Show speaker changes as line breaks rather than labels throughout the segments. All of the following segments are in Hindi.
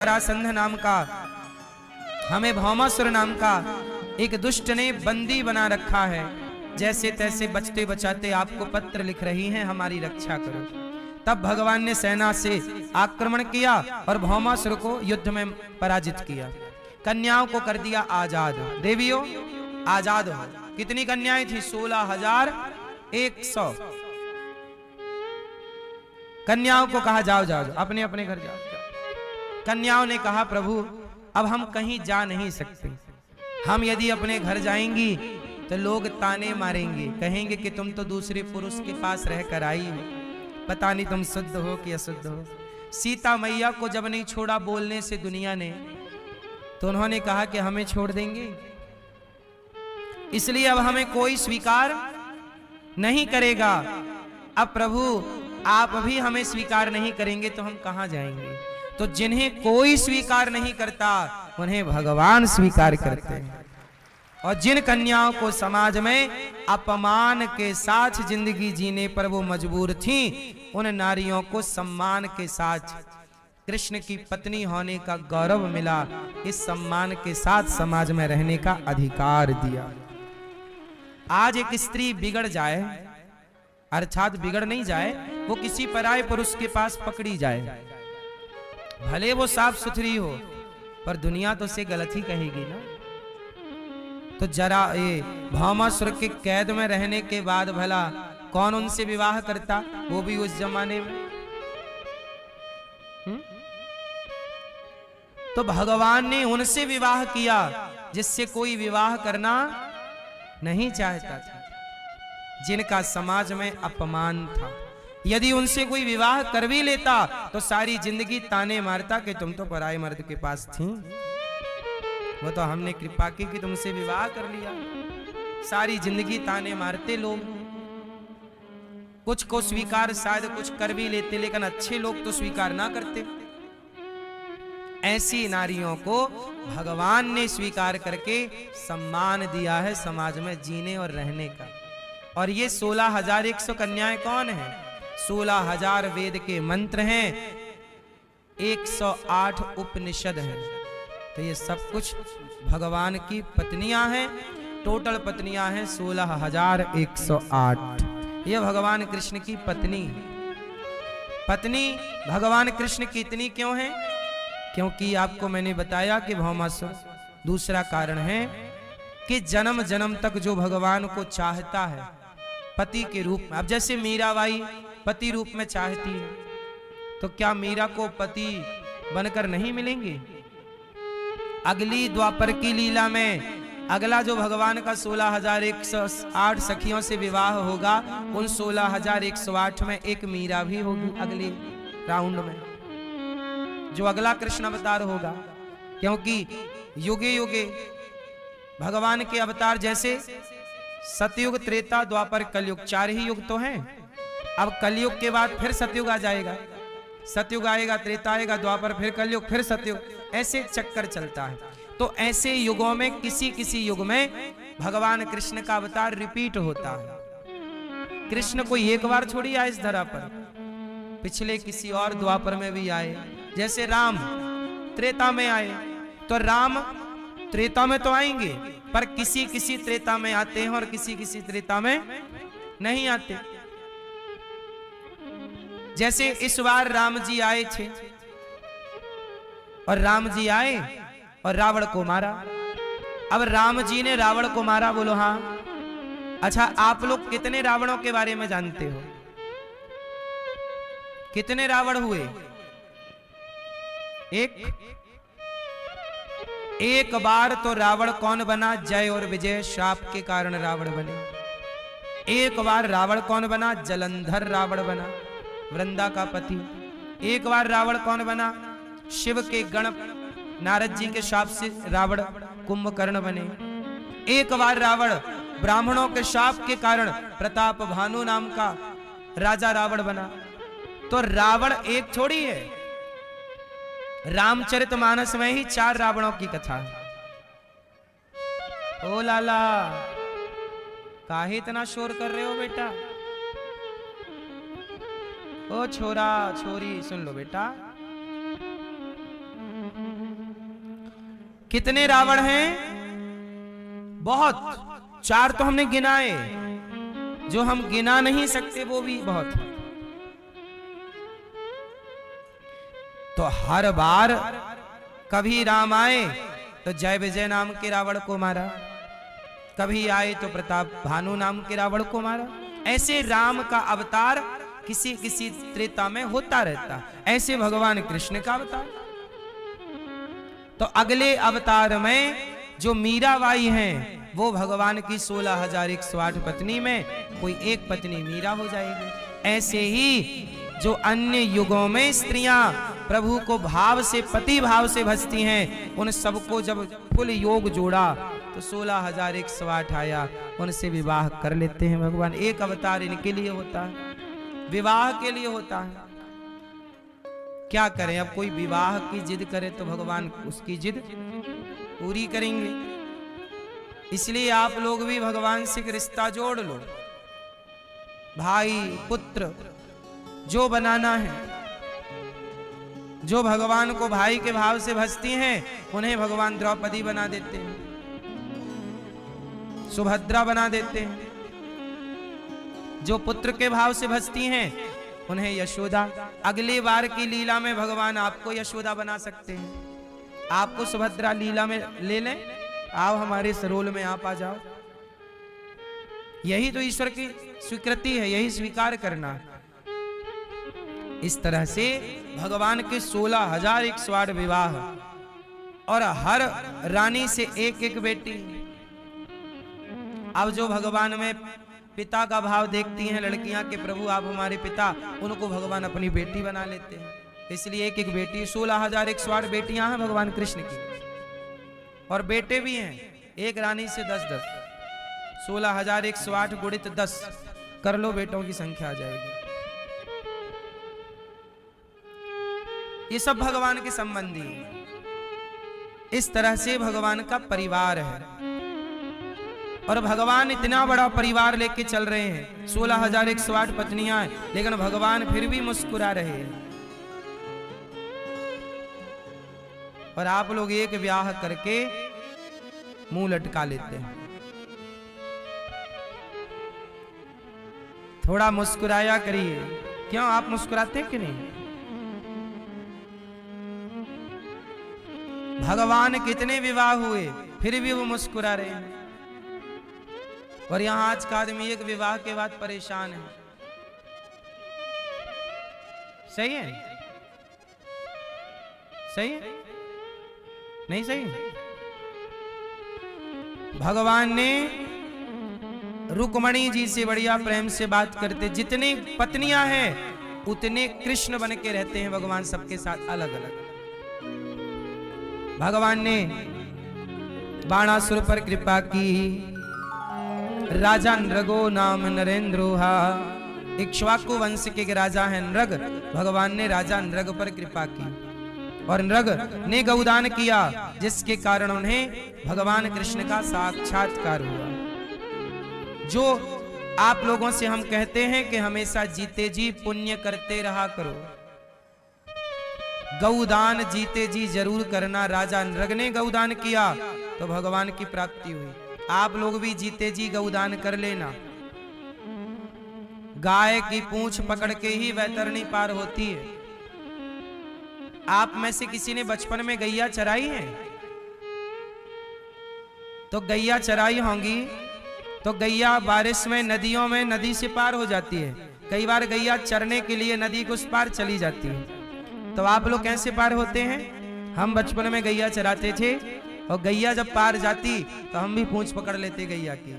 जरासंध नाम का, हमें भौमासुर नाम का एक दुष्ट ने बंदी बना रखा है। जैसे तैसे बचते बचाते आपको पत्र लिख रही हैं, हमारी रक्षा करो। तब भगवान ने सेना से आक्रमण किया और भौमासुर को युद्ध में पराजित किया। कन्याओं को कर दिया आजाद। देवियों आजाद हो। कितनी कन्याएं थी? 16,100 कन्याओं को कहा जाओ जाओ जाओ, अपने अपने घर जाओ। कन्याओं ने कहा प्रभु अब हम कहीं जा नहीं सकते, हम यदि अपने घर जाएंगी तो लोग ताने मारेंगे, कहेंगे कि तुम तो दूसरे पुरुष के पास रहकर आई हो, पता नहीं तुम शुद्ध हो कि अशुद्ध हो। सीता मैया को जब नहीं छोड़ा बोलने से दुनिया ने, तो उन्होंने कहा कि हमें छोड़ देंगे, इसलिए अब हमें कोई स्वीकार नहीं करेगा। अब प्रभु आप भी हमें स्वीकार नहीं करेंगे तो हम कहां जाएंगे? तो जिन्हें कोई स्वीकार नहीं करता उन्हें भगवान स्वीकार करते हैं। और जिन कन्याओं को समाज में अपमान के साथ जिंदगी जीने पर वो मजबूर थीं, उन नारियों को सम्मान के साथ कृष्ण की पत्नी होने का गौरव मिला। इस सम्मान के साथ समाज में रहने का अधिकार दिया। आज एक स्त्री बिगड़ जाए, अर्थात बिगड़ नहीं जाए, वो किसी पराये पुरुष के पास पकड़ी जाए, भले वो साफ सुथरी हो, पर दुनिया तो उसे गलत ही कहेगी ना। तो जरा ये भौमासुर के कैद में रहने के बाद भला कौन उनसे विवाह करता, वो भी उस जमाने में। तो भगवान ने उनसे विवाह किया जिससे कोई विवाह करना नहीं चाहता था, जिनका समाज में अपमान था। यदि उनसे कोई विवाह कर भी लेता तो सारी जिंदगी ताने मारता कि तुम तो पराये मर्द के पास थी, वो तो हमने कृपा की कि तुमसे विवाह कर लिया। सारी जिंदगी ताने मारते लोग। कुछ को स्वीकार शायद कुछ कर भी लेते, लेकिन अच्छे लोग तो स्वीकार ना करते। ऐसी नारियों को भगवान ने स्वीकार करके सम्मान दिया है समाज में जीने और रहने का। और ये 16,100 कन्याएं कौन हैं? 16,000 वेद के मंत्र हैं, 108 उपनिषद हैं। तो ये सब कुछ भगवान की पत्नियां हैं। टोटल पत्नियां हैं 16,108। ये भगवान कृष्ण की पत्नी भगवान कृष्ण की इतनी क्यों है? क्योंकि आपको मैंने बताया कि भौमासुर। दूसरा कारण है कि जन्म जन्म तक जो भगवान को चाहता है पति के रूप में, अब जैसे मीराबाई पति रूप में चाहती है, तो क्या मीरा को पति बनकर नहीं मिलेंगे? अगली द्वापर की लीला में अगला जो भगवान का 16,108 सखियों से विवाह होगा, उन 16,108 में एक मीरा भी होगी अगले राउंड में, जो अगला कृष्ण अवतार होगा। क्योंकि युगे युगे भगवान के अवतार जैसे सतयुग, त्रेता, द्वापर, कलयुग, 4 ही युग तो हैं। अब कलयुग के बाद फिर सतयुग आ जाएगा, सतयुग आएगा, त्रेता आएगा, द्वापर, फिर कलयुग, फिर सतयुग, ऐसे चक्कर चलता है। तो ऐसे युगों में किसी किसी युग में भगवान कृष्ण का अवतार रिपीट होता है। कृष्ण कोई एक बार छोड़ी आए इस धरा पर, पिछले किसी और द्वापर में भी आए। जैसे राम त्रेता में आए, तो राम त्रेता में तो आएंगे, पर किसी किसी त्रेता में आते हैं और किसी किसी त्रेता में नहीं आते। जैसे इस बार राम जी आए थे, और राम जी आए और रावण को मारा। अब राम जी ने रावण को मारा, बोलो हाँ। अच्छा, आप लोग कितने रावणों के बारे में जानते हो? कितने रावण हुए? एक बार तो रावण कौन बना? जय और विजय श्राप के कारण रावण बने। एक बार रावण कौन बना? जलंधर रावण बना, वृंदा का पति। एक बार रावण कौन बना? शिव के गण नारद जी के शाप से रावण कुंभकर्ण बने। एक बार रावण ब्राह्मणों के शाप के कारण प्रताप भानु नाम का राजा रावण बना। तो रावण एक थोड़ी है, रामचरितमानस में ही 4 रावणों की कथा है। ओ लाला, काहे इतना शोर कर रहे हो बेटा? ओ छोरा छोरी सुन लो बेटा, कितने रावण हैं? बहुत। 4 तो हमने गिनाए, जो हम गिना नहीं सकते वो भी बहुत। तो हर बार कभी राम आए तो जय विजय नाम के रावण को मारा, कभी आए तो प्रताप भानु नाम के रावण को मारा। ऐसे राम का अवतार किसी किसी त्रेता में होता रहता। ऐसे भगवान कृष्ण का अवतार। तो अगले अवतार में जो मीराबाई हैं वो भगवान की 16,108 पत्नी में कोई एक पत्नी मीरा हो जाएगी। ऐसे ही जो अन्य युगों में स्त्रियां प्रभु को भाव से, पति भाव से भजती हैं, उन सबको जब कुल योग जोड़ा तो 16,108 आया, उनसे विवाह कर लेते हैं भगवान। एक अवतार इनके लिए होता है, विवाह के लिए होता है। क्या करें, अब कोई विवाह की जिद करे तो भगवान उसकी जिद पूरी करेंगे। इसलिए आप लोग भी भगवान से रिश्ता जोड़ लो। भाई पुत्र जो बनाना है, जो भगवान को भाई के भाव से भजती हैं उन्हें भगवान द्रौपदी बना देते हैं, सुभद्रा बना देते हैं। जो पुत्र के भाव से भजती हैं उन्हें यशोदा। अगली बार की लीला में भगवान आपको यशोदा बना सकते हैं। आपको सुभद्रा लीला में ले लें, आओ हमारे सरोल में आप आ जाओ। यही तो ईश्वर की स्वीकृति है, यही स्वीकार करना। इस तरह से भगवान के 16,108 विवाह और हर रानी से एक एक बेटी। अब जो भगवान में पिता का भाव देखती हैं लड़कियां के प्रभु आप हमारे पिता, उनको भगवान अपनी बेटी बना लेते हैं। इसलिए एक एक बेटी, 16,108 बेटियां हैं भगवान कृष्ण की, और बेटे भी हैं एक रानी से 10-10। 16,108 गुणित 10 कर लो, बेटों की संख्या आ जाएगी। ये सब भगवान के संबंधी है। इस तरह से भगवान का परिवार है, और भगवान इतना बड़ा परिवार लेके चल रहे हैं। 16,108 पत्नियां हैं, लेकिन भगवान फिर भी मुस्कुरा रहे हैं। और आप लोग एक ब्याह करके मुंह लटका लेते हैं। थोड़ा मुस्कुराया करिए। क्यों, आप मुस्कुराते कि नहीं? भगवान कितने विवाह हुए फिर भी वो मुस्कुरा रहे हैं। और यहां आज का आदमी एक विवाह के बाद परेशान है। सही है? सही है? नहीं सही? भगवान ने रुक्मणी जी से बढ़िया प्रेम से बात करते। जितनी पत्नियां हैं उतने कृष्ण बन के रहते हैं भगवान सबके साथ अलग अलग। भगवान ने बाणासुर पर कृपा की। राजा नृगो नाम नरेंद्रोहा, इक्ष्वाकु वंश के राजा हैं नृग। भगवान ने राजा नृग पर कृपा की और नृग ने गौदान किया, जिसके कारण उन्हें भगवान कृष्ण का साक्षात्कार हुआ। जो आप लोगों से हम कहते हैं कि हमेशा जीते जी पुण्य करते रहा करो, गौदान जीते जी जरूर करना। राजा नृग ने गौदान किया तो भगवान की प्राप्ति हुई। आप लोग भी जीते जी गौदान कर लेना। गाय की पूंछ पकड़ के ही वैतरणी पार होती है। आप में से किसी ने बचपन में गैया चराई है? तो गैया चराई होंगी तो गैया बारिश में नदियों में नदी से पार हो जाती है। कई बार गैया चरने के लिए नदी के उस पार चली जाती है। तो आप लोग कैसे पार होते हैं? हम बचपन में गैया चराते थे और गैया जब पार जाती तो हम भी पूंछ पकड़ लेते गैया की,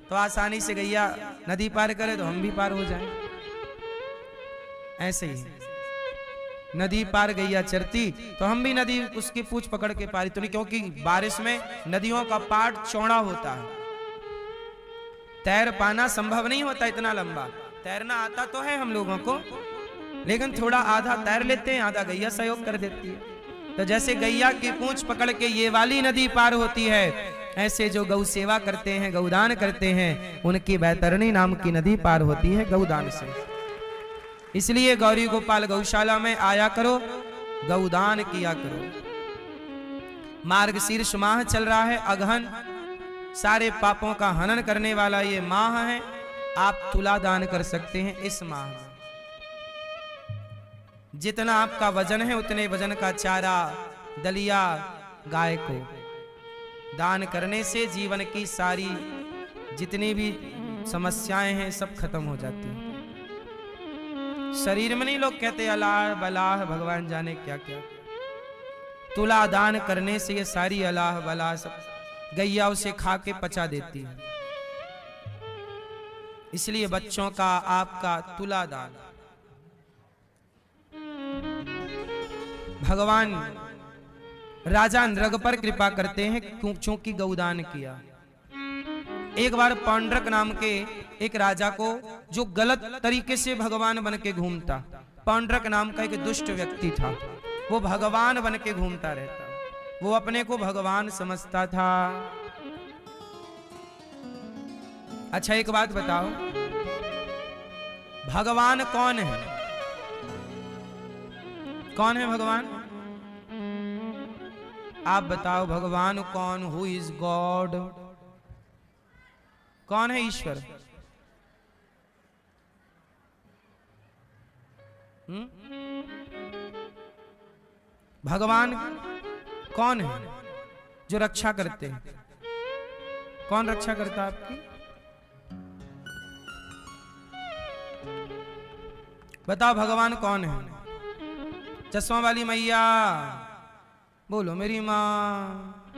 तो आसानी से गैया नदी पार करे तो हम भी पार हो जाएं। ऐसे ही नदी पार गैया चरती तो हम भी नदी उसकी पूंछ पकड़ के पारी तो नहीं, क्योंकि बारिश में नदियों का पाट चौड़ा होता है। तैर पाना संभव नहीं होता इतना लंबा। तैरना आता तो है हम लोगों को, लेकिन थोड़ा आधा तैर लेते हैं, आधा गैया सहयोग कर देती है। तो जैसे गैया की पूंछ पकड़ के ये वाली नदी पार होती है, ऐसे जो गौ सेवा करते हैं, गौदान करते हैं, उनकी बैतरणी नाम की नदी पार होती है गौदान से। इसलिए गौरी गोपाल गौशाला में आया करो, गौदान किया करो। मार्गशीर्ष माह चल रहा है, अगहन, सारे पापों का हनन करने वाला ये माह है। आप तुला दान कर सकते हैं इस माह में। जितना आपका वजन है उतने वजन का चारा, दलिया गाय को दान करने से जीवन की सारी जितनी भी समस्याएं हैं सब खत्म हो जाती हैं। शरीर में नहीं, लोग कहते अलाह बलाह भगवान जाने क्या क्या। तुला दान करने से ये सारी अलाह बलाह सब गैया उसे खा के पचा देती है। इसलिए बच्चों का आपका तुला दान। भगवान राजा नृग पर कृपा करते हैं क्योंकि गौदान किया। एक बार पौंड्रक नाम के एक राजा को, जो गलत तरीके से भगवान बन के घूमता, पौंड्रक नाम का एक दुष्ट व्यक्ति था, वो भगवान बन के घूमता रहता, वो अपने को भगवान समझता था। अच्छा एक बात बताओ, भगवान कौन है? कौन है भगवान? आप बताओ भगवान कौन? Who is God? कौन है ईश्वर? भगवान कौन है? जो रक्षा करते हैं। कौन रक्षा करता है आपकी? बताओ भगवान कौन है? चश्मा वाली मैया बोलो मेरी माँ,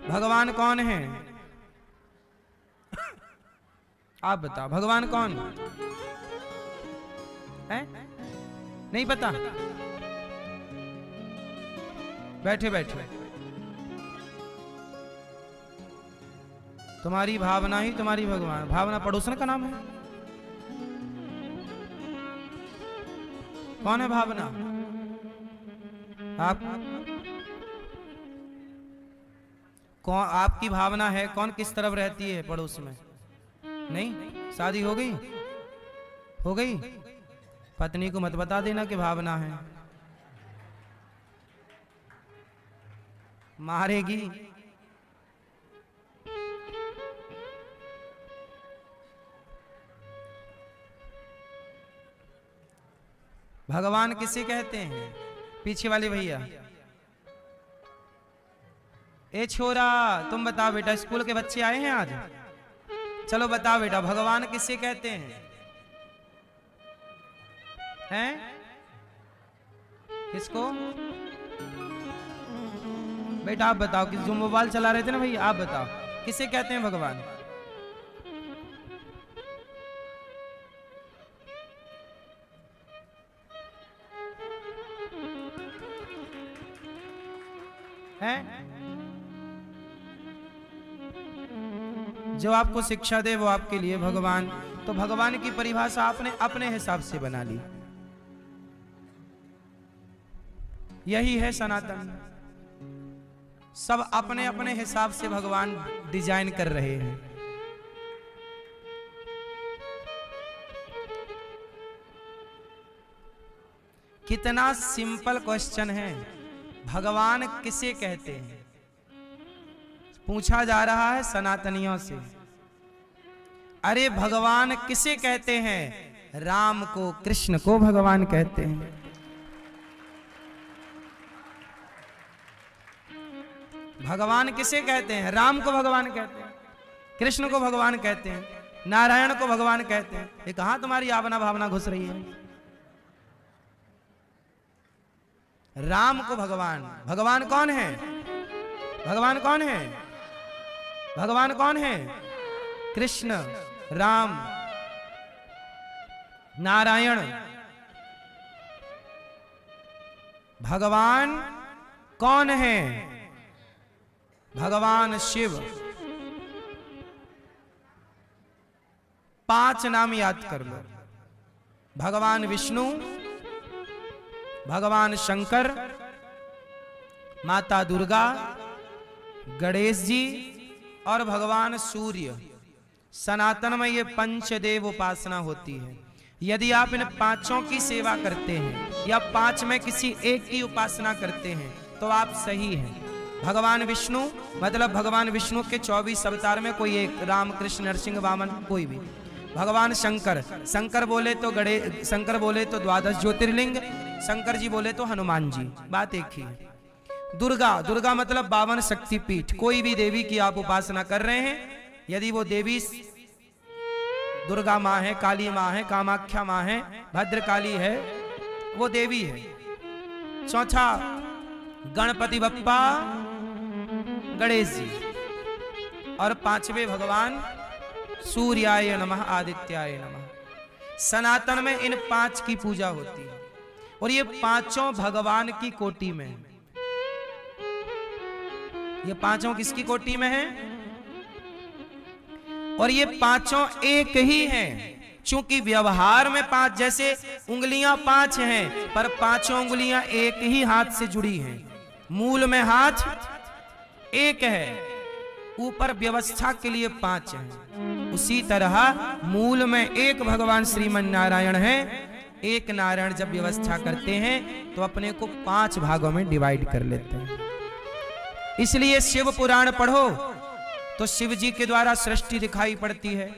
भगवान कौन है? आप बताओ भगवान कौन है? नहीं पता? बैठे बैठे तुम्हारी भावना ही तुम्हारी भगवान। भावना पड़ोसन का नाम है। कौन है भावना? आप कौन? आपकी भावना है कौन? किस तरफ रहती है? पड़ोस में? नहीं? शादी हो गई? हो गई? पत्नी को मत बता देना कि भावना है, मारेगी। भगवान किसे कहते हैं? पीछे वाले भैया, ए छोरा तुम बताओ बेटा, स्कूल के बच्चे आए हैं आज? चलो बताओ बेटा, भगवान किसे कहते हैं? हैं? किसको? बेटा आप बताओ, कि जो मोबाइल चला रहे थे ना भैया, आप बताओ किसे कहते हैं भगवान? हैं? जो आपको शिक्षा दे वो आपके लिए भगवान। तो भगवान की परिभाषा आपने अपने हिसाब से बना ली। यही है सनातन। सब अपने अपने हिसाब से भगवान डिजाइन कर रहे हैं। कितना सिंपल क्वेश्चन है, भगवान किसे कहते हैं? पूछा जा रहा है सनातनियों से। अरे भगवान किसे कहते हैं? राम को, कृष्ण को भगवान कहते हैं। भगवान किसे कहते हैं? राम को भगवान कहते हैं, कृष्ण को भगवान कहते हैं, नारायण को भगवान कहते हैं। ये कहां तुम्हारी आवना भावना घुस रही है? राम को भगवान। भगवान कौन है? भगवान कौन है? भगवान कौन है? कृष्ण, राम, नारायण। भगवान कौन है? भगवान शिव। 5 नाम याद कर लो। भगवान विष्णु, भगवान शंकर, माता दुर्गा, गणेश जी और भगवान सूर्य। सनातन में ये पंचदेव उपासना होती है। यदि आप इन 5 की सेवा करते हैं या 5 में किसी एक की उपासना करते हैं तो आप सही हैं। भगवान विष्णु मतलब भगवान विष्णु के 24 अवतार में कोई एक, राम कृष्ण नरसिंह वामन कोई भी। भगवान शंकर, शंकर बोले तो शंकर बोले तो 12 ज्योतिर्लिंग, शंकर जी बोले तो हनुमान जी, बात एक ही है। दुर्गा, दुर्गा मतलब 52 शक्तिपीठ। कोई भी देवी की आप उपासना कर रहे हैं, यदि वो देवी दुर्गा माँ है, काली माँ है, कामाख्या माँ है, भद्रकाली है, वो देवी है। चौथा गणपति बप्पा गणेश जी, और पांचवे भगवान सूर्याय नमः आदित्याय नमः। सनातन में इन 5 की पूजा होती है और ये पांचों भगवान की कोटि में है। ये पांचों किसकी कोटि में है? और ये पांचों एक ही हैं, क्योंकि व्यवहार में 5, जैसे उंगलियां 5 हैं पर पांचों उंगलियां एक ही हाथ से जुड़ी हैं। मूल में हाथ एक है, ऊपर व्यवस्था के लिए 5 हैं। उसी तरह मूल में एक भगवान श्रीमन नारायण है। एक नारायण जब व्यवस्था करते हैं तो अपने को 5 भागों में डिवाइड कर लेते हैं। इसलिए शिव पुराण पढ़ो तो शिव जी के द्वारा सृष्टि दिखाई पड़ती है।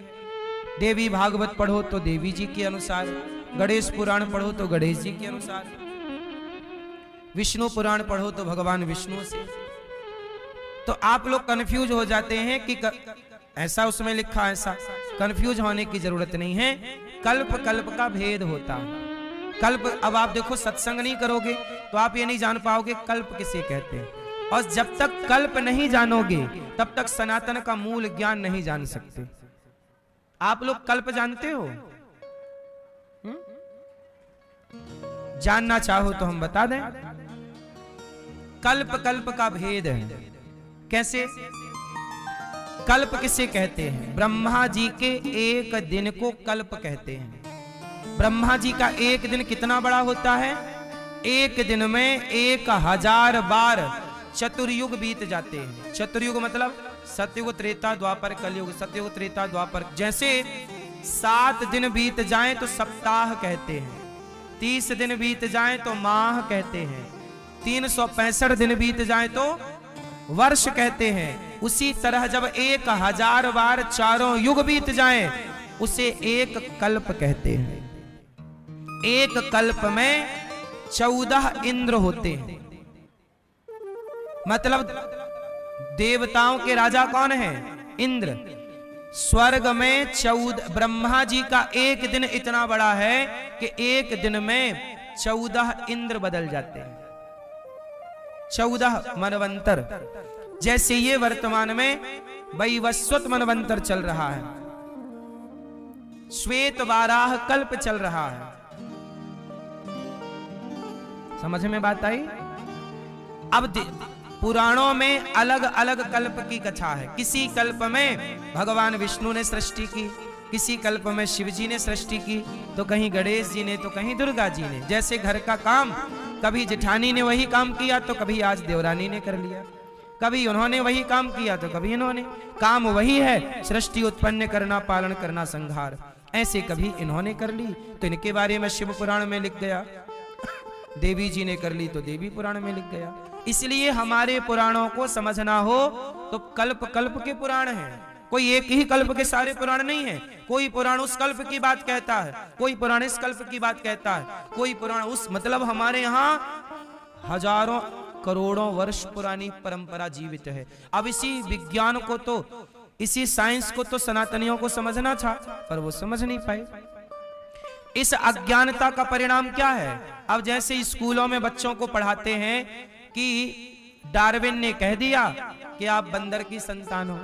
देवी भागवत पढ़ो तो देवी जी के अनुसार, गणेश पुराण पढ़ो तो गणेश जी के अनुसार, विष्णु पुराण पढ़ो तो भगवान विष्णु से। तो आप लोग कंफ्यूज हो जाते हैं कि ऐसा उसमें लिखा, ऐसा। कंफ्यूज होने की जरूरत नहीं है। कल्प कल्प का भेद होता है। कल्प, अब आप देखो सत्संग नहीं करोगे तो आप ये नहीं जान पाओगे कल्प किसे कहते हैं, और जब तक कल्प नहीं जानोगे तब तक सनातन का मूल ज्ञान नहीं जान सकते। आप लोग कल्प जानते हो? जानना चाहो तो हम बता दें। कल्प कल्प का भेद है। कैसे? कल्प किसे कहते हैं? ब्रह्मा जी के एक दिन को कल्प कहते हैं। ब्रह्मा जी का एक दिन कितना बड़ा होता है? एक दिन में 1000 बार चतुर्युग बीत जाते हैं। चतुर्युग मतलब सतयुग, त्रेता, द्वापर, कलयुग। सतयुग, त्रेता, द्वापर। जैसे 7 दिन बीत जाएं तो सप्ताह कहते हैं, 30 दिन बीत जाएं तो माह कहते हैं, 365 दिन बीत जाएं तो वर्ष कहते हैं। उसी तरह जब 1000 बार चारों युग बीत जाएं उसे एक कल्प कहते हैं। एक कल्प में 14 इंद्र होते हैं। मतलब देवताओं के राजा कौन है? इंद्र। स्वर्ग में 14, ब्रह्मा जी का एक दिन इतना बड़ा है कि एक दिन में 14 इंद्र बदल जाते हैं। 14 मनवंतर। जैसे ये वर्तमान में वैवस्वत मनवंतर चल रहा है, श्वेत वाराह कल्प चल रहा है। समझ में बात आई? अब पुराणों में अलग अलग कल्प की कथा है। किसी कल्प में भगवान विष्णु ने सृष्टि की, किसी कल्प में शिव जी ने सृष्टि की, तो कहीं गणेश जी ने, तो कहीं दुर्गा जी ने। जैसे घर का काम कभी जेठानी ने वही काम किया तो कभी आज देवरानी ने कर लिया, कभी उन्होंने वही काम किया तो कभी इन्होंने। काम वही है, सृष्टि उत्पन्न करना, पालन करना, संहार। ऐसे कभी इन्होंने कर ली तो इनके बारे में शिव पुराण में लिख गया, देवी जी ने कर ली तो देवी पुराण में लिख गया। इसलिए हमारे पुराणों को समझना हो तो कल्प कल्प के पुराण हैं। कोई एक ही कल्प के सारे पुराण नहीं है। कोई पुराण उस कल्प की बात कहता है, कोई पुराण इस कल्प की बात कहता है, कोई पुराण उस, मतलब हमारे यहाँ हजारों करोड़ों वर्ष पुरानी परंपरा जीवित है। अब इसी विज्ञान को तो, इसी साइंस को तो सनातनियों को समझना था, पर वो समझ नहीं पाए। इस अज्ञानता का परिणाम क्या है? अब जैसे स्कूलों में बच्चों को पढ़ाते हैं कि डार्विन ने कह दिया कि आप बंदर की संतान हो,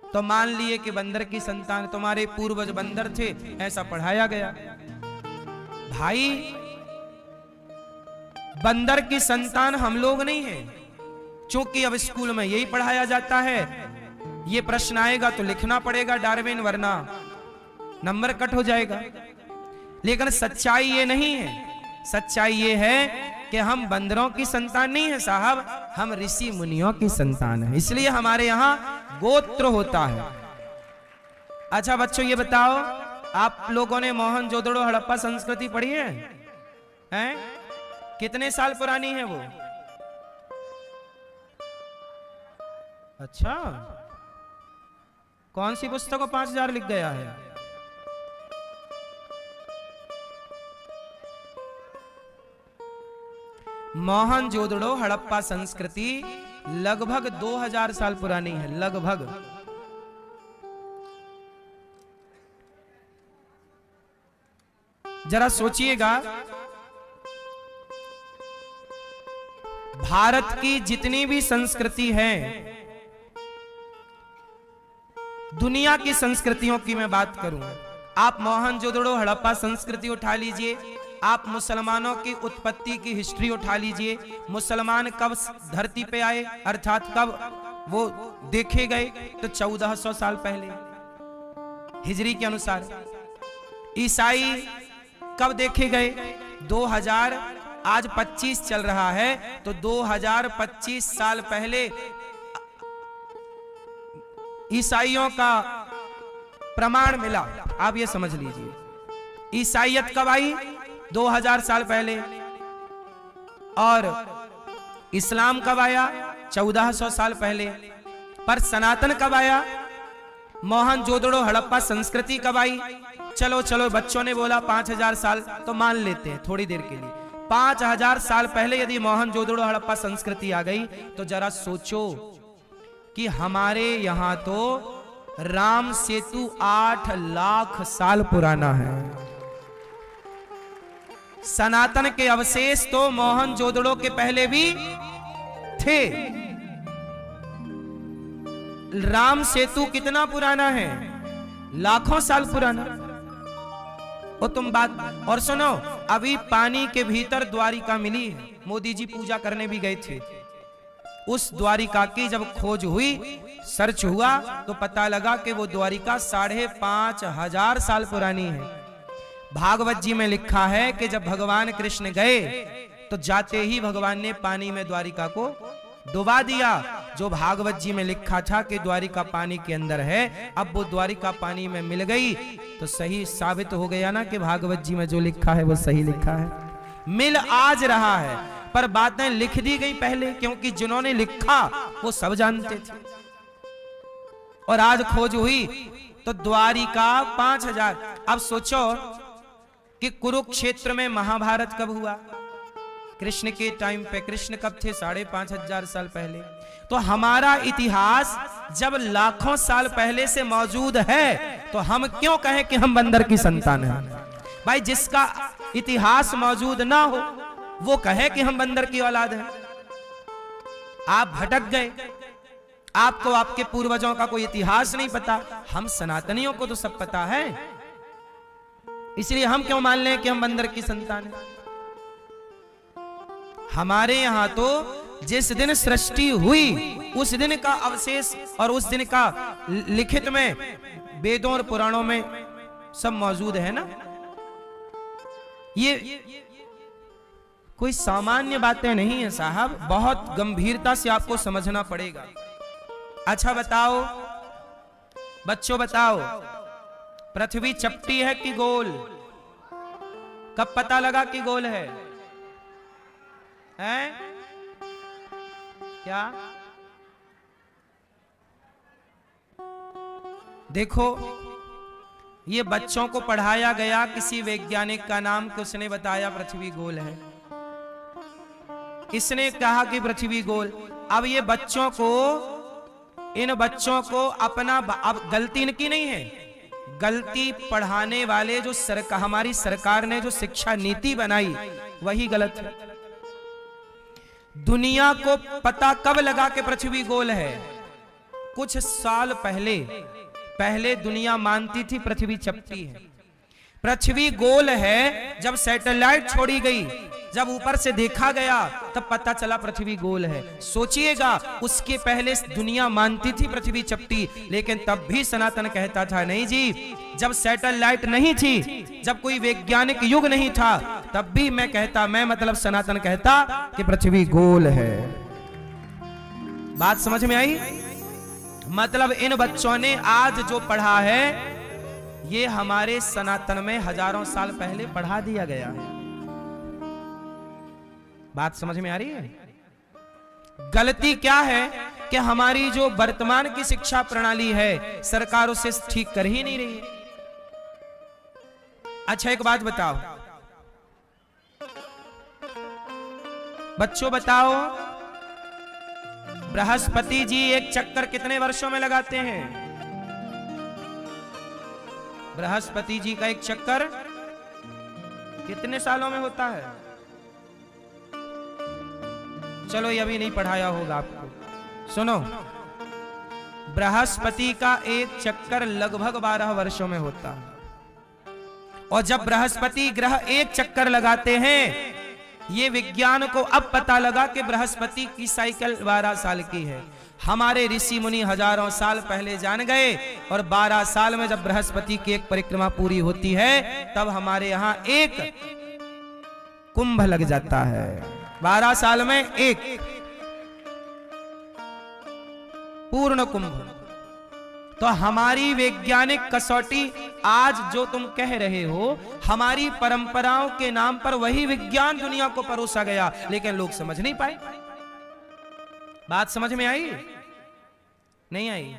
तो मान लिए कि बंदर की संतान, तुम्हारे पूर्वज बंदर थे, ऐसा पढ़ाया गया। भाई बंदर की संतान हम लोग नहीं हैं, क्योंकि अब स्कूल में यही पढ़ाया जाता है। ये प्रश्न आएगा तो लिखना पड़ेगा डार्विन, वरना नंबर कट हो जाएगा। लेकिन सच्चाई ये नहीं है। सच्चाई ये है कि हम बंदरों की संतान नहीं है साहब, हम ऋषि मुनियों की संतान है। इसलिए हमारे यहाँ गोत्र होता है। अच्छा बच्चों ये बताओ, आप लोगों ने मोहनजोदड़ो हड़प्पा संस्कृति पढ़ी है? हैं? कितने साल पुरानी है वो? अच्छा, कौन सी पुस्तक को 5000 लिख गया है? मोहनजोदड़ो हड़प्पा संस्कृति लगभग 2000 साल पुरानी है, लगभग। जरा सोचिएगा, भारत की जितनी भी संस्कृति है, दुनिया की संस्कृतियों की मैं बात करूं, आप मोहनजोदड़ो हड़प्पा संस्कृति उठा लीजिए, आप मुसलमानों की उत्पत्ति की हिस्ट्री उठा लीजिए, मुसलमान कब धरती पे आए अर्थात कब वो देखे गए, तो 1400 साल पहले हिजरी के अनुसार। ईसाई कब देखे गए? 2000, आज 25 चल रहा है, तो 2025 साल पहले ईसाइयों का प्रमाण मिला। आप ये समझ लीजिए, ईसाइयत कब आई? 2000 साल पहले। और इस्लाम कब आया? 1400 साल पहले। पर सनातन कब आया? मोहनजोदड़ो हड़प्पा संस्कृति कब आई? चलो चलो, बच्चों ने बोला 5000 साल, तो मान लेते हैं थोड़ी देर के लिए। 5000 साल पहले यदि मोहनजोदड़ो हड़प्पा संस्कृति आ गई, तो जरा सोचो कि हमारे यहां तो राम सेतु 8 लाख साल पुराना है। सनातन के अवशेष तो मोहनजोदड़ो के पहले भी थे। राम सेतु कितना पुराना है? लाखों साल पुराना। और तुम बात और सुनो, अभी पानी के भीतर द्वारिका मिली है, मोदी जी पूजा करने भी गए थे। उस द्वारिका की जब खोज हुई, सर्च हुआ, तो पता लगा कि वो द्वारिका 5500 साल पुरानी है। भागवत जी में लिखा है कि जब भगवान कृष्ण गए, तो जाते ही भगवान ने पानी में द्वारिका को डुबा दिया। जो भागवत जी में लिखा था कि द्वारिका पानी के अंदर है, अब वो द्वारिका पानी में मिल गई, तो सही साबित हो गया ना कि भागवत जी में जो लिखा है वो सही लिखा है। मिल आज रहा है, पर बातें लिख दी गई पहले, क्योंकि जिन्होंने लिखा वो सब जानते थे। और आज खोज हुई तो द्वारिका 5000। अब सोचो कि कुरुक्षेत्र में महाभारत कब हुआ? कृष्ण के टाइम पे। कृष्ण कब थे? 5500 साल पहले। तो हमारा इतिहास जब लाखों साल पहले से मौजूद है, तो हम क्यों कहें कि हम बंदर की संतान हैं? भाई, जिसका इतिहास मौजूद ना हो वो कहे कि हम बंदर की औलाद हैं। आप भटक गए, आपको आपके पूर्वजों का कोई इतिहास नहीं पता। हम सनातनियों को तो सब पता है, इसलिए हम क्यों मान लें कि हम बंदर की संतान हैं? हमारे यहां तो जिस दिन सृष्टि हुई, उस दिन का अवशेष और उस दिन का लिखित में वेदों और पुराणों में सब मौजूद है ना। ये कोई सामान्य बातें नहीं है साहब, बहुत गंभीरता से आपको समझना पड़ेगा। अच्छा बताओ बच्चों, बताओ, पृथ्वी चपटी है कि गोल? कब पता लगा कि गोल है? हैं? क्या? देखो, ये बच्चों को पढ़ाया गया किसी वैज्ञानिक का नाम कि उसने बताया पृथ्वी गोल है, इसने कहा कि पृथ्वी गोल। अब ये बच्चों को, इन बच्चों को अपना, अब गलती इनकी नहीं है, गलती पढ़ाने वाले जो हमारी सरकार ने जो शिक्षा नीति बनाई वही गलत है। दुनिया को पता कब लगा कि पृथ्वी गोल है? कुछ साल पहले दुनिया मानती थी पृथ्वी चपटी है। पृथ्वी गोल है जब सैटेलाइट छोड़ी गई, जब ऊपर से देखा गया, तब पता चला पृथ्वी गोल है। सोचिएगा, उसके पहले दुनिया मानती थी पृथ्वी चपटी, लेकिन तब भी सनातन कहता था नहीं जी, जब सैटेलाइट नहीं थी, जब कोई वैज्ञानिक युग नहीं था, तब भी मैं मतलब सनातन कहता कि पृथ्वी गोल है। बात समझ में आई? मतलब इन बच्चों ने आज जो पढ़ा है, ये हमारे सनातन में हजारों साल पहले पढ़ा दिया गया है। बात समझ में आ रही है? गलती क्या है कि हमारी जो वर्तमान की शिक्षा प्रणाली है सरकार उसे ठीक कर ही नहीं रही है। अच्छा एक बात बताओ बच्चों, बताओ बृहस्पति जी एक चक्कर कितने वर्षों में लगाते हैं? बृहस्पति जी का एक चक्कर कितने सालों में होता है? चलो ये अभी नहीं पढ़ाया होगा आपको, सुनो। बृहस्पति का एक चक्कर लगभग 12 वर्षों में होता है। और जब बृहस्पति ग्रह एक चक्कर लगाते हैं, ये विज्ञान को अब पता लगा कि बृहस्पति की साइकिल 12 साल की है। हमारे ऋषि मुनि हजारों साल पहले जान गए, और 12 साल में जब बृहस्पति की एक परिक्रमा पूरी होती है तब हमारे यहां एक कुंभ लग जाता है। 12 साल में एक पूर्ण कुंभ। तो हमारी वैज्ञानिक कसौटी आज जो तुम कह रहे हो, हमारी परंपराओं के नाम पर वही विज्ञान दुनिया को परोसा गया, लेकिन लोग समझ नहीं पाए। बात समझ में आई? नहीं आई?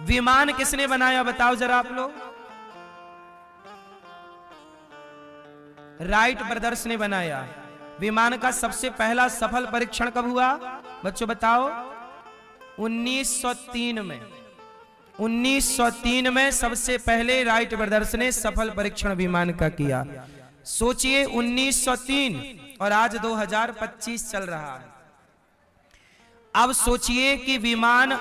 विमान किसने बनाया बताओ जरा आप लोग? राइट ब्रदर्स ने बनाया। विमान का सबसे पहला सफल परीक्षण कब हुआ बच्चों बताओ? 1903 में। 1903 में सबसे पहले राइट ब्रदर्स ने सफल परीक्षण विमान का किया। सोचिए 1903 और आज 2025 चल रहा है। अब सोचिए कि विमान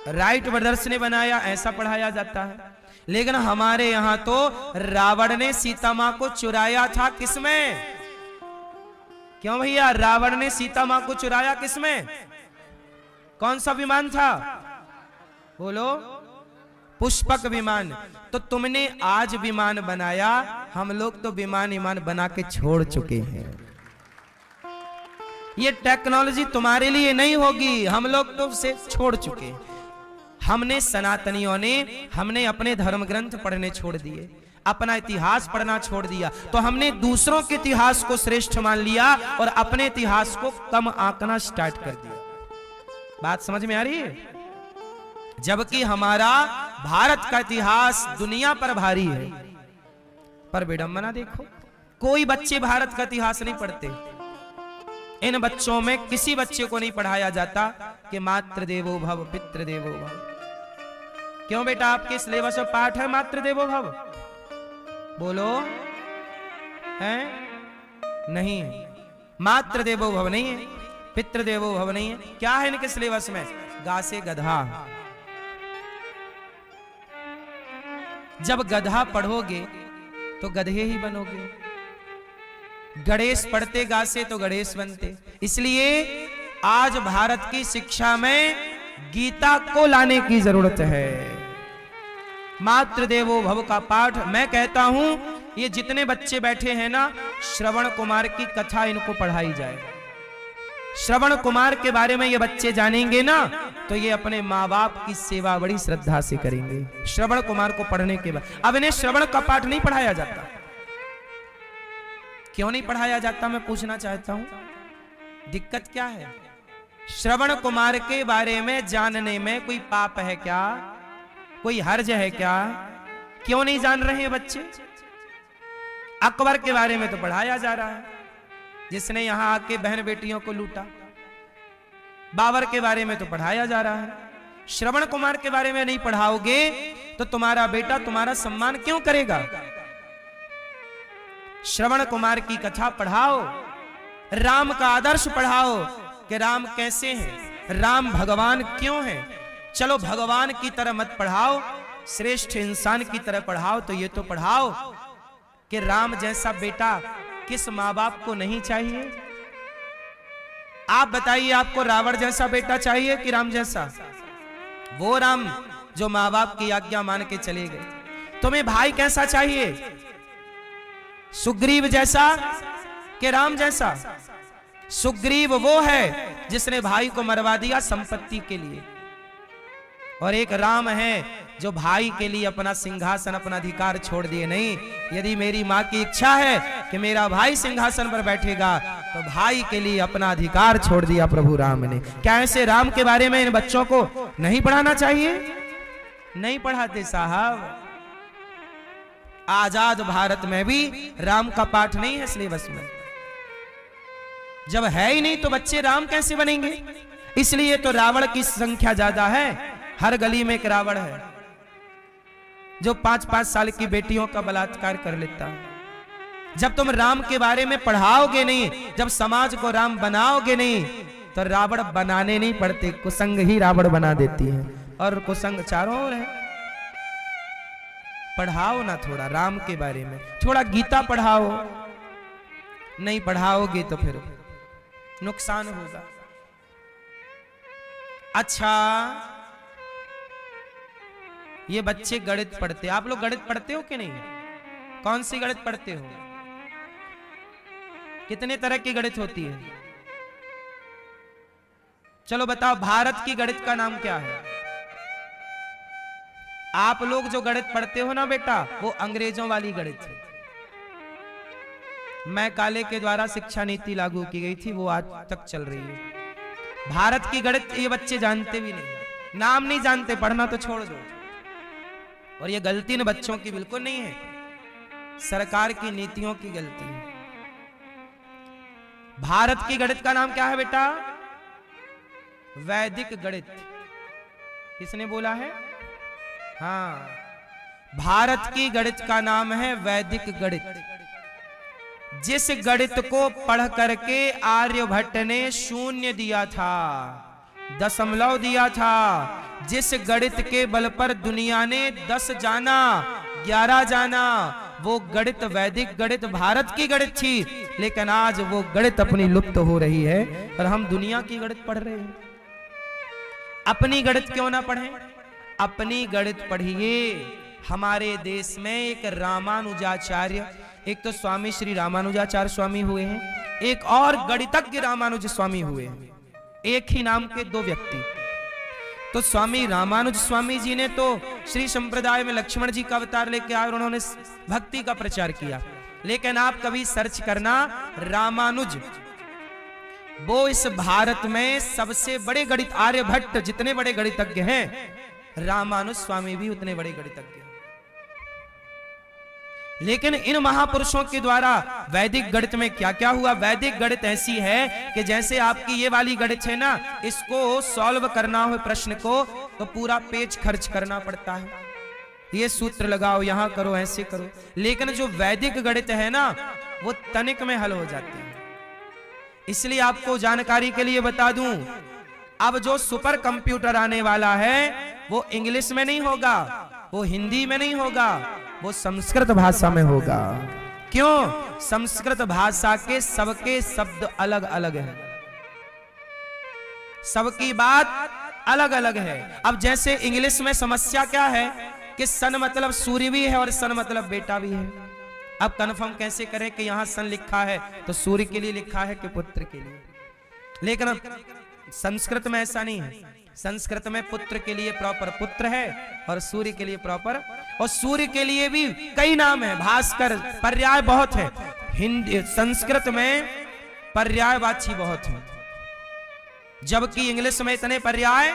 राइट ब्रदर्स ने बनाया, ऐसा पढ़ाया जाता है। लेकिन हमारे यहां तो रावण ने सीता मां को चुराया था। किसमें? क्यों भैया? रावण ने सीता मां को चुराया किसमें? कौन सा विमान था? बोलो। पुष्पक विमान। तो तुमने आज विमान बनाया, हम लोग तो विमान ईमान बना के छोड़ चुके हैं। ये टेक्नोलॉजी तुम्हारे लिए नहीं होगी, हम लोग तो उसे छोड़ चुके। हमने सनातनियों ने हमने अपने धर्म ग्रंथ पढ़ने छोड़ दिए, अपना इतिहास पढ़ना छोड़ दिया। तो हमने दूसरों के इतिहास को श्रेष्ठ मान लिया और अपने इतिहास को कम आंकना स्टार्ट कर दिया। बात समझ में आ रही है? जबकि हमारा भारत का इतिहास दुनिया पर भारी है। पर विडंबना देखो, कोई बच्चे भारत का इतिहास नहीं पढ़ते। इन बच्चों में किसी बच्चे को नहीं पढ़ाया जाता कि मातृदेवो भव पितृदेवो भव। क्यों बेटा? आपके सिलेबस में पाठ है मातृदेवो भव? बोलो। है? नहीं है। मातृदेवो भव नहीं है, पितृदेवो भव नहीं है। क्या है इनके सिलेबस में? गा से गधा। जब गधा पढ़ोगे तो गधे ही बनोगे। गणेश पढ़ते गा से तो गणेश बनते। इसलिए आज भारत की शिक्षा में गीता को लाने की जरूरत है। मातृदेवो भव का पाठ मैं कहता हूं, ये जितने बच्चे बैठे हैं ना, श्रवण कुमार की कथा इनको पढ़ाई जाए। श्रवण कुमार के बारे में ये बच्चे जानेंगे ना, तो ये अपने माँ बाप की सेवा बड़ी श्रद्धा से करेंगे। श्रवण कुमार को पढ़ने के बाद अब इन्हें श्रवण का पाठ नहीं पढ़ाया जाता। क्यों नहीं पढ़ाया जाता मैं पूछना चाहता हूं। दिक्कत क्या है? श्रवण कुमार के बारे में जानने में कोई पाप है क्या? कोई हर्ज है क्या? क्यों नहीं जान रहे हैं बच्चे? अकबर के बारे में तो पढ़ाया जा रहा है, जिसने यहां आके बहन बेटियों को लूटा। बाबर के बारे में तो पढ़ाया जा रहा है। श्रवण कुमार के बारे में नहीं पढ़ाओगे तो तुम्हारा बेटा तुम्हारा सम्मान क्यों करेगा? श्रवण कुमार की कथा पढ़ाओ, राम का आदर्श पढ़ाओ कि राम कैसे हैं, राम भगवान क्यों हैं। चलो भगवान की तरह मत पढ़ाओ, श्रेष्ठ इंसान की तरह पढ़ाओ। तो ये तो पढ़ाओ कि राम जैसा बेटा किस माँ बाप को नहीं चाहिए? आप बताइए, आपको रावण जैसा बेटा चाहिए कि राम जैसा? वो राम जो माँ बाप की आज्ञा मान के चले गए। तुम्हें भाई कैसा चाहिए? सुग्रीव जैसा कि राम जैसा? सुग्रीव वो है जिसने भाई को मरवा दिया संपत्ति के लिए, और एक राम है जो भाई के लिए अपना सिंहासन अपना अधिकार छोड़ दिए। नहीं, यदि मेरी मां की इच्छा है कि मेरा भाई सिंहासन पर बैठेगा तो भाई के लिए अपना अधिकार छोड़ दिया प्रभु राम ने। क्या ऐसे राम के बारे में इन बच्चों को नहीं पढ़ाना चाहिए? नहीं पढ़ाते साहब। आजाद भारत में भी राम का पाठ नहीं है सिलेबस में। जब है ही नहीं तो बच्चे राम कैसे बनेंगे? इसलिए तो रावण की संख्या ज्यादा है। हर गली में एक रावण है जो 5-5 साल की बेटियों का बलात्कार कर लेता है। जब तुम राम के बारे में पढ़ाओगे नहीं, जब समाज को राम बनाओगे नहीं, तो रावण बनाने नहीं पड़ते, कुसंग ही रावण बना देती है। और कुसंग चारों ओर है। पढ़ाओ ना थोड़ा राम के बारे में, थोड़ा गीता पढ़ाओ। नहीं पढ़ाओगे तो फिर नुकसान होगा। अच्छा, ये बच्चे गणित पढ़ते, आप लोग गणित पढ़ते हो कि नहीं? कौन सी गणित पढ़ते हो? कितने तरह की गणित होती है? चलो बताओ, भारत की गणित का नाम क्या है? आप लोग जो गणित पढ़ते हो ना बेटा, वो अंग्रेजों वाली गणित है। मैं काले के द्वारा शिक्षा नीति लागू की गई थी, वो आज तक चल रही है। भारत की गणित ये बच्चे जानते भी नहीं, नाम नहीं जानते, पढ़ना तो छोड़ दो। और ये गलती इन बच्चों की बिल्कुल नहीं है, सरकार की नीतियों की गलती है। भारत की गणित का नाम क्या है बेटा? वैदिक गणित। किसने बोला है? हाँ, भारत की गणित का नाम है वैदिक गणित। जिस गणित को पढ़ करके आर्यभट्ट ने 0 दिया था, दशमलव दिया था, जिस गणित के बल पर दुनिया ने 10 जाना, 11 जाना, वो गणित वैदिक गणित भारत की गणित थी। लेकिन आज वो गणित अपनी लुप्त हो रही है और हम दुनिया की गणित पढ़ रहे हैं। अपनी गणित क्यों ना पढ़ें? अपनी गणित पढ़िए। हमारे देश में एक रामानुजाचार्य, एक तो स्वामी श्री रामानुजाचार्य स्वामी हुए हैं, एक और गणितज्ञ रामानुज स्वामी हुए हैं। एक ही नाम के 2 व्यक्ति। तो स्वामी रामानुज स्वामी जी ने तो श्री संप्रदाय में लक्ष्मण जी का अवतार लेके आए और उन्होंने भक्ति का प्रचार किया। लेकिन आप कभी सर्च करना, रामानुज वो इस भारत में सबसे बड़े गणित, आर्यभट्ट जितने बड़े गणितज्ञ हैं, रामानुज स्वामी भी उतने बड़े गणितज्ञ हैं। लेकिन इन महापुरुषों के द्वारा वैदिक गणित में क्या क्या हुआ? वैदिक गणित ऐसी है कि जैसे आपकी ये वाली गणित है ना, इसको सॉल्व करना हो प्रश्न को तो पूरा पेज खर्च करना पड़ता है, ये सूत्र लगाओ, यहां करो, ऐसे करो। लेकिन जो वैदिक गणित है ना, वो तनिक में हल हो जाती है। इसलिए आपको जानकारी के लिए बता दूं, अब जो सुपर कंप्यूटर आने वाला है वो इंग्लिश में नहीं होगा, वो हिंदी में नहीं होगा, वो संस्कृत भाषा में होगा। क्यों? संस्कृत भाषा के सबके शब्द अलग अलग हैं, सबकी बात अलग अलग है। अब जैसे इंग्लिश में समस्या क्या है कि सन मतलब सूर्य भी है और सन मतलब बेटा भी है। अब कन्फर्म कैसे करें कि यहां सन लिखा है तो सूर्य के लिए लिखा है कि पुत्र के लिए? लेकिन संस्कृत में ऐसा नहीं है। संस्कृत में पुत्र के लिए प्रॉपर पुत्र है और सूर्य के लिए प्रॉपर, और सूर्य के लिए भी कई नाम है, भास्कर, पर्याय बहुत है। हिंदी संस्कृत में पर्यायवाची बहुत है, जबकि इंग्लिश में इतने पर्याय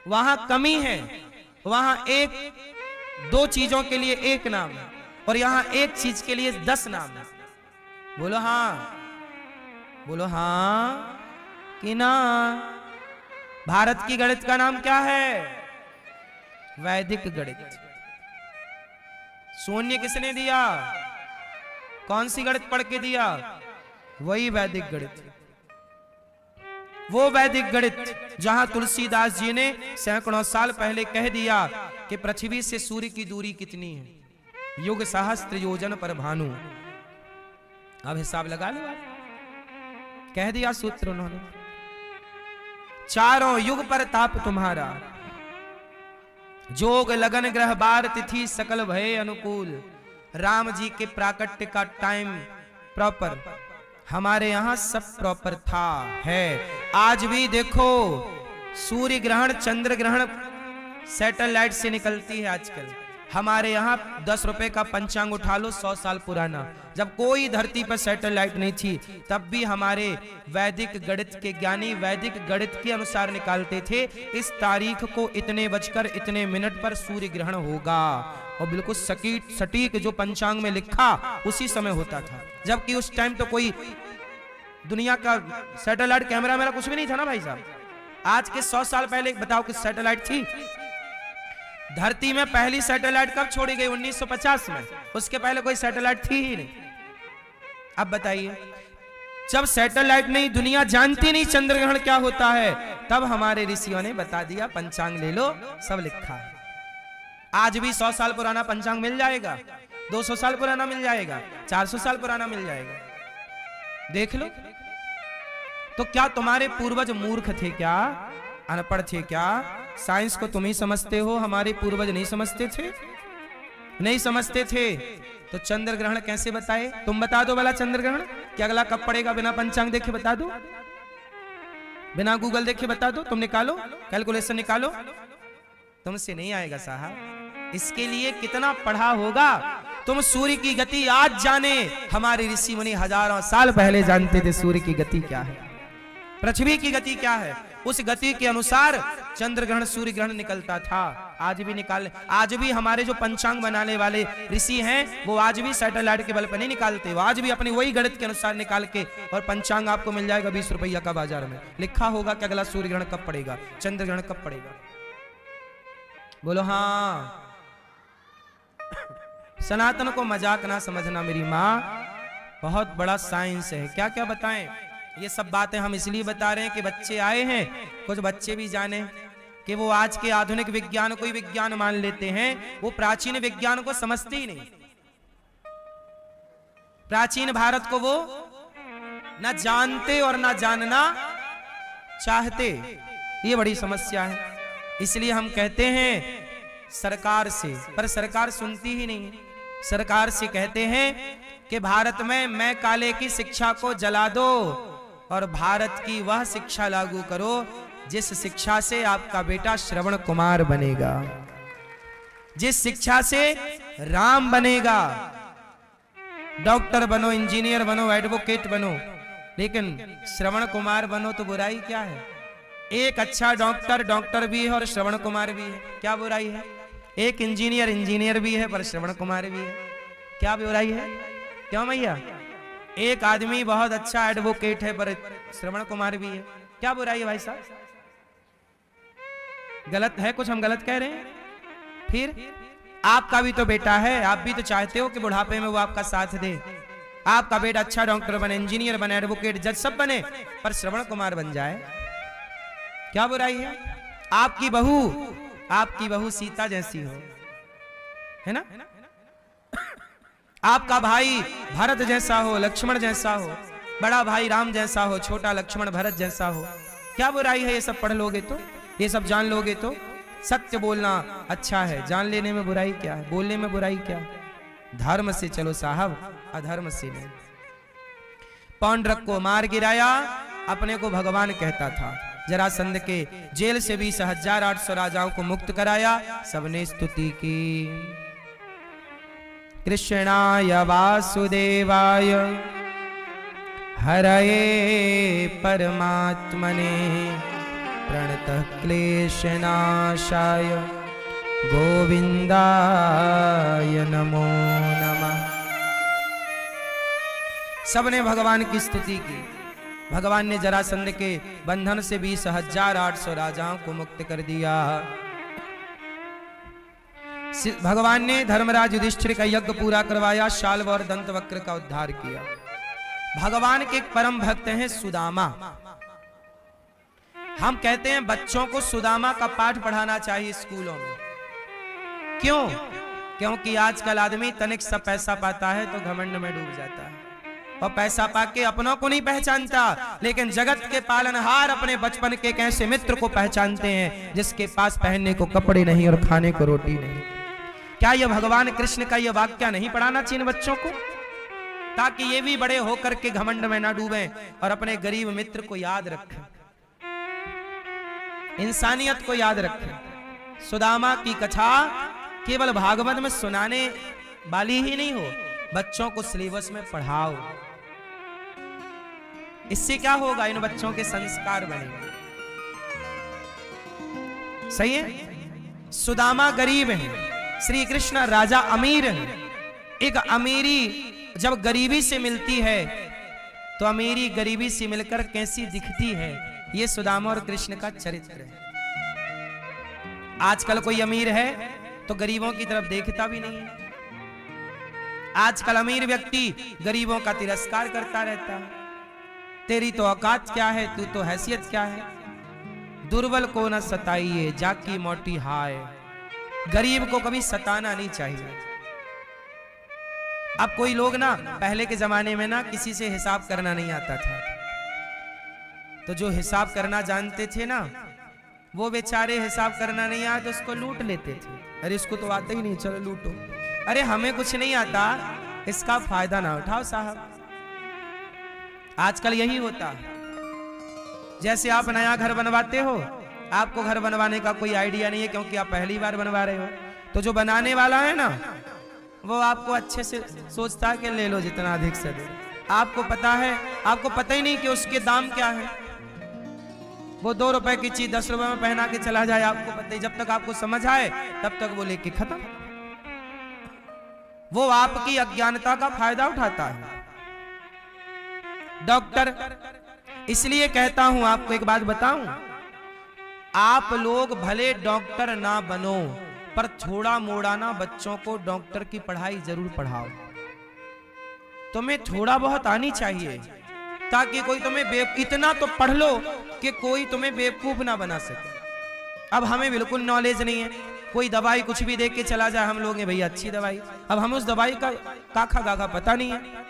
वहां कमी है। वहां 1-2 चीजों के लिए 1 नाम है और यहां 1 चीज के लिए 10 नाम है। बोलो हाँ, बोलो हाँ कि ना? भारत की गणित का नाम क्या है? वैदिक गणित। शून्य किसने दिया? कौन सी गणित पढ़ के दिया? वही वैदिक गणित। वो वैदिक गणित जहां तुलसीदास जी ने सैकड़ों साल पहले कह दिया कि पृथ्वी से सूर्य की दूरी कितनी है, युग सहस्त्र योजन पर भानु। अब हिसाब लगा लो, कह दिया सूत्र उन्होंने। चारों युग पर ताप तुम्हारा, जोग लगन ग्रह बार तिथि सकल भय अनुकूल। राम जी के प्राकट्य का टाइम प्रॉपर, हमारे यहां सब प्रॉपर था, है। आज भी देखो सूर्य ग्रहण, चंद्र ग्रहण सैटेलाइट से निकलती है आजकल, हमारे यहाँ 10 रुपए का पंचांग उठा लो 100 साल पुराना, जब कोई धरती पर सैटेलाइट नहीं थी तब भी हमारे वैदिक गणित के ज्ञानी वैदिक गणित के अनुसार निकालते थे इस तारीख को इतने बजकर इतने मिनट पर सूर्य ग्रहण होगा, और बिल्कुल सटीक जो पंचांग में लिखा उसी समय होता था। जबकि उस टाइम तो कोई दुनिया का सैटेलाइट कैमरा मेरा कुछ भी नहीं था ना भाई साहब। आज के 100 साल पहले बताओ कि सैटेलाइट थी? धरती में पहली सैटेलाइट कब छोड़ी गई? 1950 में। उसके पहले कोई सैटेलाइट थी ही नहीं। अब बताइए, जब सैटेलाइट नहीं, दुनिया जानती नहीं चंद्र ग्रहण क्या होता है, तब हमारे ऋषियों ने बता दिया, पंचांग ले लो, सब लिखा है। आज भी 100 साल पुराना पंचांग मिल जाएगा, 200 साल पुराना मिल जाएगा, 400 साल पुराना मिल जाएगा, देख लो। तो क्या तुम्हारे पूर्वज मूर्ख थे क्या? अनपढ़ थे क्या? साइंस को तुम ही समझते हो, हमारे पूर्वज नहीं समझते थे? नहीं समझते थे तो चंद्र ग्रहण कैसे बताए? तुम बता दो भला चंद्र ग्रहण कि अगला कब पड़ेगा, बिना पंचांग देखे बता दो, बिना गूगल देखे बता दो। तुम निकालो, कैलकुलेशन निकालो, तुमसे नहीं आएगा साहब। इसके लिए कितना पढ़ा होगा। तुम सूर्य की गति आज जाने, हमारे ऋषि मुनि हजारों साल पहले जानते थे सूर्य की गति क्या है, पृथ्वी की गति क्या है। उस गति के अनुसार चंद्र ग्रहण सूर्य ग्रहण निकलता था। आज भी आज भी हमारे जो पंचांग बनाने वाले ऋषि हैं वो आज भी सैटेलाइट के बल पर नहीं निकालते, वो आज भी अपनी वही गणित के अनुसार निकाल के, और पंचांग आपको मिल जाएगा 20 रुपया का बाजार में, लिखा होगा कि अगला सूर्य ग्रहण कब पड़ेगा, चंद्र ग्रहण कब पड़ेगा। बोलो हाँ। सनातन को मजाक ना समझना मेरी माँ, बहुत बड़ा साइंस है। क्या क्या बताएं, ये सब बातें हम इसलिए बता रहे हैं कि बच्चे आए हैं, कुछ बच्चे भी जाने कि वो आज के आधुनिक विज्ञान को ही विज्ञान मान लेते हैं, वो प्राचीन विज्ञान को समझते ही नहीं। प्राचीन भारत को वो ना जानते और ना जानना चाहते, ये बड़ी समस्या है। इसलिए हम कहते हैं सरकार से, पर सरकार सुनती ही नहीं है। सरकार से कहते हैं कि भारत में मैं काले की शिक्षा को जला दो और भारत की वह शिक्षा लागू करो जिस शिक्षा से आपका बेटा श्रवण कुमार बनेगा, जिस शिक्षा से राम बनेगा। डॉक्टर बनो, इंजीनियर बनो, एडवोकेट बनो, लेकिन श्रवण कुमार बनो तो बुराई क्या है? एक अच्छा डॉक्टर भी है और श्रवण कुमार भी है, क्या बुराई है? एक इंजीनियर भी है पर श्रवण कुमार भी है, क्या बुराई है? क्यों भैया? एक आदमी बहुत अच्छा एडवोकेट है पर श्रवण कुमार भी है, क्या बुराई है भाई साहब? गलत है कुछ? हम गलत कह रहे हैं? फिर आपका भी तो बेटा है, आप भी तो चाहते हो कि बुढ़ापे में वो आपका साथ दे, आपका बेटा अच्छा डॉक्टर बने, इंजीनियर बने, एडवोकेट, जज सब बने, पर श्रवण कुमार बन जाए, क्या बुराई है? आपकी बहू सीता जैसी हो, है ना? आपका भाई भरत जैसा हो, लक्ष्मण जैसा हो, बड़ा भाई राम जैसा हो, छोटा लक्ष्मण भरत जैसा हो, क्या बुराई है? ये सब पढ़ लोगे तो, ये सब जान लोगे तो। सत्य बोलना अच्छा है, जान लेने में बुराई क्या है? बोलने में बुराई क्या है? धर्म से चलो साहब, अधर्म से नहीं। पौंड्रक को मार गिराया, अपने को भगवान कहता था। जरासंध के जेल से 20,800 राजाओं को मुक्त कराया, सबने स्तुति की। कृष्णाय वासुदेवाय हरये परमात्मने प्रणतः क्लेशनाशाय गोविंदाय नमो नमः। सबने भगवान की स्तुति की। भगवान ने जरासंध के बंधन से 20,800 राजाओं को मुक्त कर दिया। भगवान ने धर्मराज युधिष्ठिर का यज्ञ पूरा करवाया, शाल्व और दंतवक्र का उद्धार किया। भगवान के एक परम भक्त हैं सुदामा। हम कहते हैं बच्चों को सुदामा का पाठ पढ़ाना चाहिए स्कूलों में। क्यों? क्योंकि आजकल आदमी तनिक सा पैसा पाता है तो घमंड में डूब जाता है, और पैसा पाके अपनों को नहीं पहचानता, लेकिन जगत के पालनहार अपने बचपन के एक ऐसे मित्र को पहचानते हैं जिसके पास पहनने को कपड़े नहीं और खाने को रोटी नहीं। क्या यह भगवान कृष्ण का यह वाक्य नहीं पढ़ाना चाहिए बच्चों को, ताकि ये भी बड़े होकर के घमंड में ना डूबें और अपने गरीब मित्र को याद रखें, इंसानियत को याद रखें। सुदामा की कथा केवल भागवत में सुनाने वाली ही नहीं हो, बच्चों को सिलेबस में पढ़ाओ। इससे क्या होगा, इन बच्चों के संस्कार बनेंगे। सही है। सुदामा गरीब है, श्री कृष्ण राजा अमीर है। एक अमीरी जब गरीबी से मिलती है तो अमीरी गरीबी से मिलकर कैसी दिखती है, ये सुदामा और कृष्ण का चरित्र है। आजकल कोई अमीर है तो गरीबों की तरफ देखता भी नहीं है। आजकल अमीर व्यक्ति गरीबों का तिरस्कार करता रहता है। तेरी तो औकात क्या है, तू तो हैसियत क्या है। दुर्बल को न सताइए जाकी मोटी हाय। गरीब को कभी सताना नहीं चाहिए। अब कोई लोग ना, पहले के जमाने में ना किसी से हिसाब करना नहीं आता था, तो जो हिसाब करना जानते थे ना, वो बेचारे हिसाब करना नहीं आया तो उसको लूट लेते थे। अरे इसको तो आता ही नहीं, चलो लूटो। अरे हमें कुछ नहीं आता, इसका फायदा ना उठाओ साहब। आजकल यही होता है। जैसे आप नया घर बनवाते हो, आपको घर बनवाने का कोई आइडिया नहीं है क्योंकि आप पहली बार बनवा रहे हो, तो जो बनाने वाला है ना, वो आपको अच्छे से सोचता है कि ले लो जितना अधिक से अधिक। आपको पता है, आपको पता ही नहीं कि उसके दाम क्या है। वो 2 रुपए की चीज 10 रुपए में पहना के चला जाए, आपको पता ही। जब तक आपको समझ आए तब तक वो लेके खत्म। वो आपकी अज्ञानता का फायदा उठाता है। डॉक्टर, इसलिए कहता हूं आपको एक बात बताऊं, आप लोग भले डॉक्टर ना बनो, पर थोड़ा मोड़ा ना बच्चों को डॉक्टर की पढ़ाई जरूर पढ़ाओ। तुम्हें थोड़ा बहुत आनी चाहिए ताकि कोई तुम्हें इतना तो पढ़ लो कि कोई तुम्हें बेवकूफ ना बना सके। अब हमें बिल्कुल नॉलेज नहीं है, कोई दवाई कुछ भी देख के चला जाए, हम लोग हैं भैया अच्छी दवाई। अब हमें उस दवाई का काखा गाखा पता नहीं है।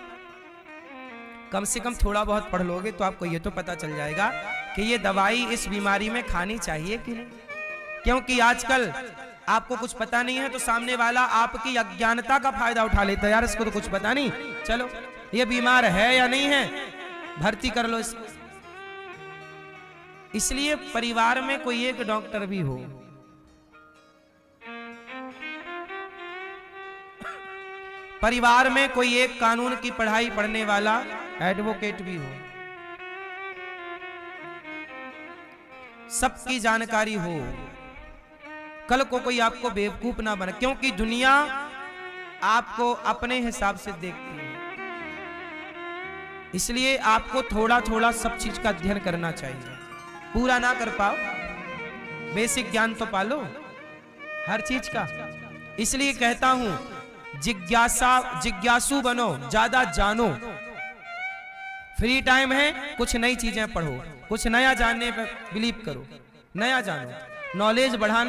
कम से कम थोड़ा बहुत पढ़ लोगे तो आपको ये तो पता चल जाएगा कि ये दवाई इस बीमारी में खानी चाहिए कि नहीं। क्योंकि आजकल आपको कुछ पता नहीं है तो सामने वाला आपकी अज्ञानता का फायदा उठा लेता है। यार इसको तो कुछ पता नहीं, चलो ये बीमार है या नहीं है, भर्ती कर लो इसको। इसलिए परिवार में कोई एक डॉक्टर भी हो, परिवार में कोई एक कानून की पढ़ाई पढ़ने वाला एडवोकेट भी हो, सबकी जानकारी हो। कल को कोई आपको बेवकूफ ना बने, क्योंकि दुनिया आपको अपने हिसाब से देखती है। इसलिए आपको थोड़ा थोड़ा सब चीज का अध्ययन करना चाहिए। पूरा ना कर पाओ, बेसिक ज्ञान तो पालो हर चीज का। इसलिए कहता हूं, जिज्ञासु बनो, ज्यादा जानो। फ्री टाइम है, कुछ नई चीजें पढ़ो, कुछ नया जानने पर बिलीव करो, नया जानो, नॉलेज बढ़ाना।